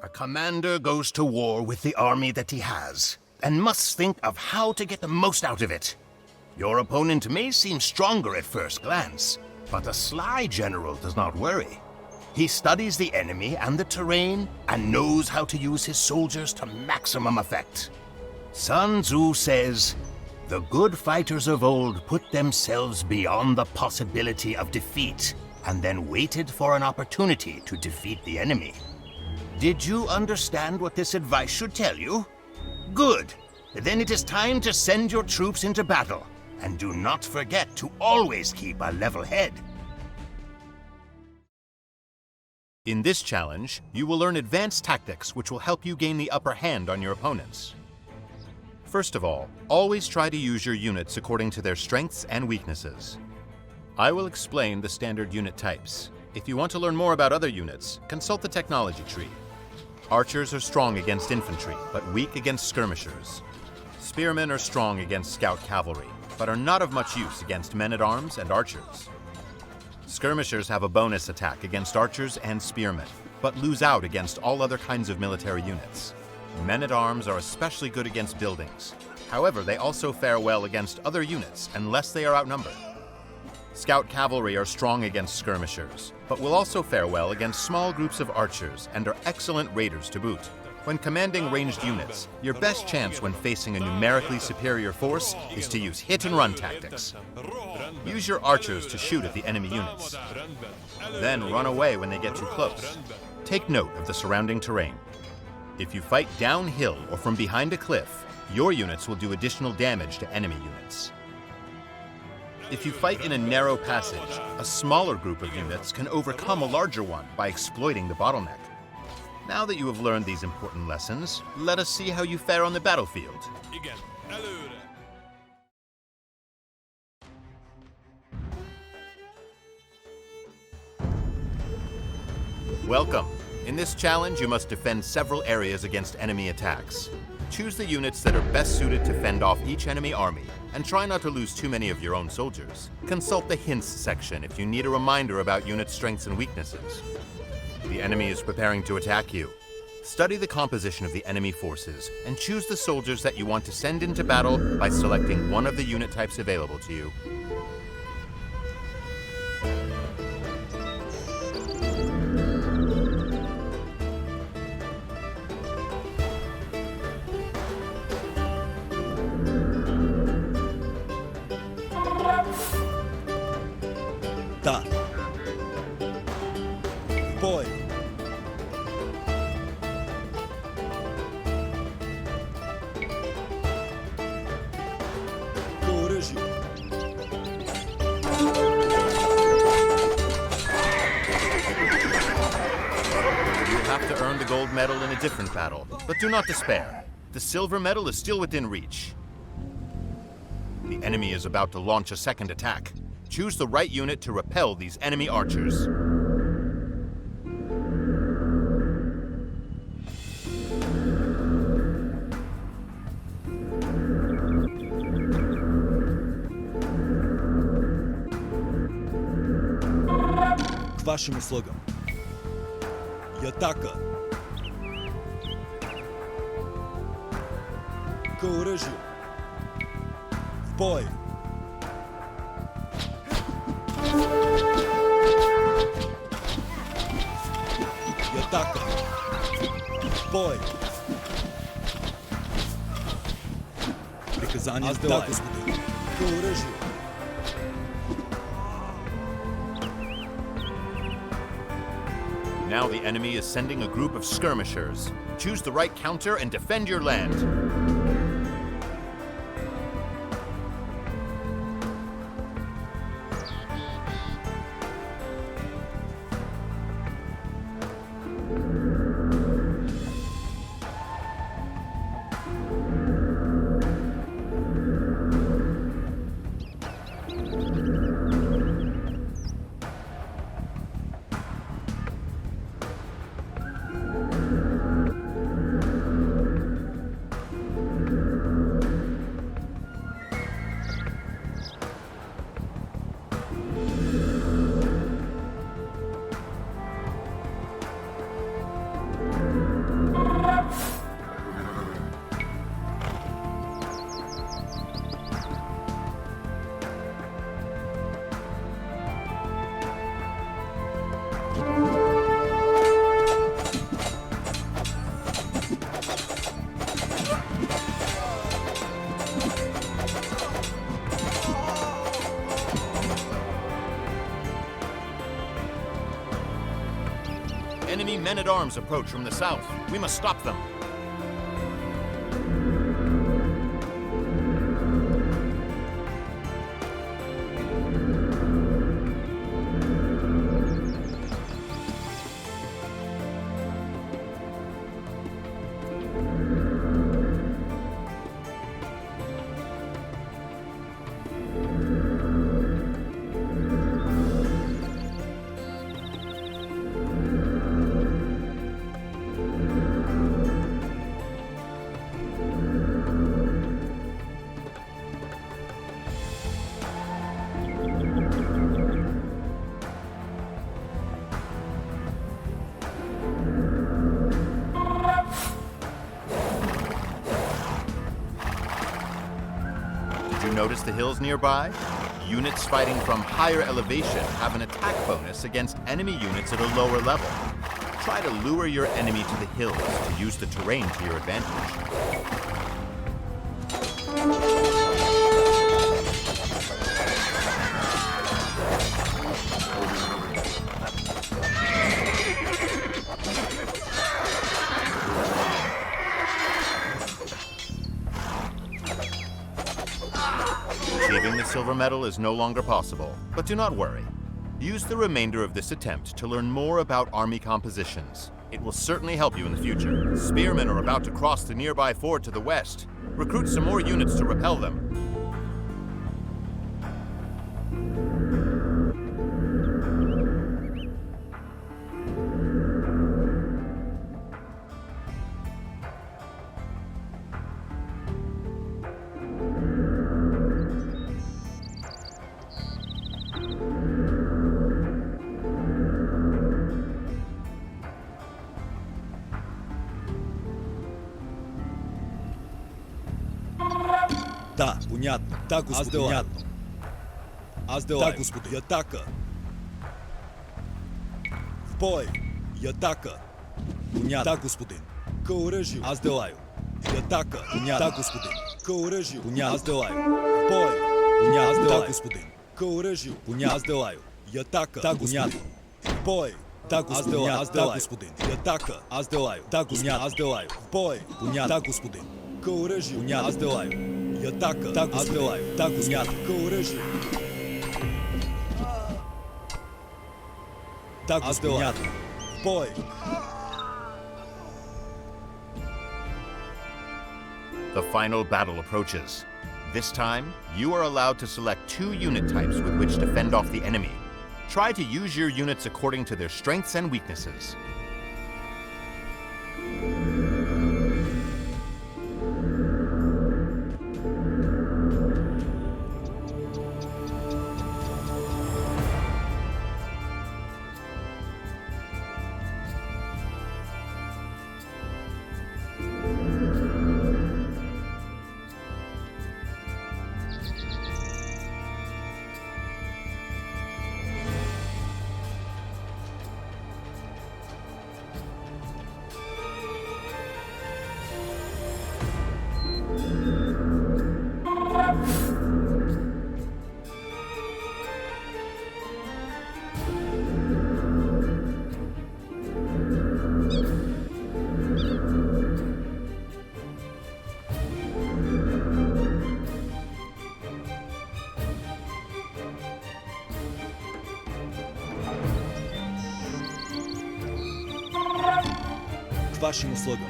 A commander goes to war with the army that he has, and must think of how to get the most out of it. Your opponent may seem stronger at first glance, but a sly general does not worry. He studies the enemy and the terrain, and knows how to use his soldiers to maximum effect. Sun Tzu says, "The good fighters of old put themselves beyond the possibility of defeat, and then waited for an opportunity to defeat the enemy." Did you understand what this advice should tell you? Good. Then it is time to send your troops into battle. And do not forget to always keep a level head. In this challenge, you will learn advanced tactics which will help you gain the upper hand on your opponents. First of all, always try to use your units according to their strengths and weaknesses. I will explain the standard unit types. If you want to learn more about other units, consult the technology tree. Archers are strong against infantry, but weak against skirmishers. Spearmen are strong against scout cavalry, but are not of much use against men-at-arms and archers. Skirmishers have a bonus attack against archers and spearmen, but lose out against all other kinds of military units. Men-at-arms are especially good against buildings. However, they also fare well against other units unless they are outnumbered. Scout cavalry are strong against skirmishers, but will also fare well against small groups of archers and are excellent raiders to boot. When commanding ranged units, your best chance when facing a numerically superior force is to use hit-and-run tactics. Use your archers to shoot at the enemy units. Then run away when they get too close. Take note of the surrounding terrain. If you fight downhill or from behind a cliff, your units will do additional damage to enemy units. If you fight in a narrow passage, a smaller group of units can overcome a larger one by exploiting the bottleneck. Now that you have learned these important lessons, let us see how you fare on the battlefield. Welcome. In this challenge, you must defend several areas against enemy attacks. Choose the units that are best suited to fend off each enemy army, and try not to lose too many of your own soldiers. Consult the hints section if you need a reminder about unit strengths and weaknesses. The enemy is preparing to attack you. Study the composition of the enemy forces and choose the soldiers that you want to send into battle by selecting one of the unit types available to you. Da. Boy. Have to earn the gold medal in a different battle, but do not despair. The silver medal is still within reach. The enemy is about to launch a second attack. Choose the right unit to repel these enemy archers. К вашим услугам. И атака. К оружию. В бой. И атака. В бой. Приказание да, господин. К оружию. Now the enemy is sending a group of skirmishers. Choose the right counter and defend your land. Enemy men-at-arms approach from the south. We must stop them. Notice the hills nearby? Units fighting from higher elevation have an attack bonus against enemy units at a lower level. Try to lure your enemy to the hills to use the terrain to your advantage. Achieving the silver medal is no longer possible, but do not worry. Use the remainder of this attempt to learn more about army compositions. It will certainly help you in the future. Spearmen are about to cross the nearby ford to the west. Recruit some more units to repel them. Да, понятно. Да, господин. Понятно. Аз делаю. Да, господин. И атака. В бой. И атака. Понятно. Да, господин. К оръжию. Аз делаю. И атака. Понятно. Да, господин. К оръжию. Понятно. Аз делаю. В бой. Понятно. Аз делаю. Да, господин. К оръжию. Понятно. Аз делаю. И атака. Да, понятно. В бой. Да, господин. Аз делаю. Да, господин. И атака. Аз делаю. Да, господин. Аз делаю. В бой. Понятно. Да, господин. К оръжию. Понятно. Аз делаю. И атака. Да, аз делаю. Да, понятно. К оръжию. Да, аз делаю. В бой. The final battle approaches. This time, you are allowed to select 2 unit types with which to fend off the enemy. Try to use your units according to their strengths and weaknesses. К вашим услугам.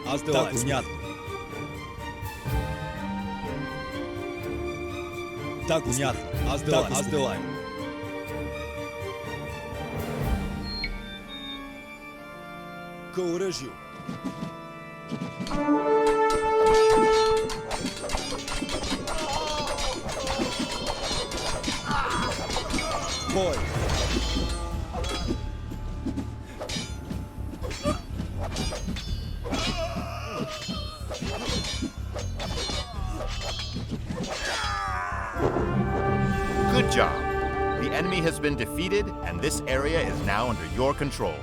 Аз делаю. Да, понятно. Да, понятно. Аз делаю. Аз делаю. К оръжию. Бой. Good job. The enemy has been defeated, and this area is now under your control.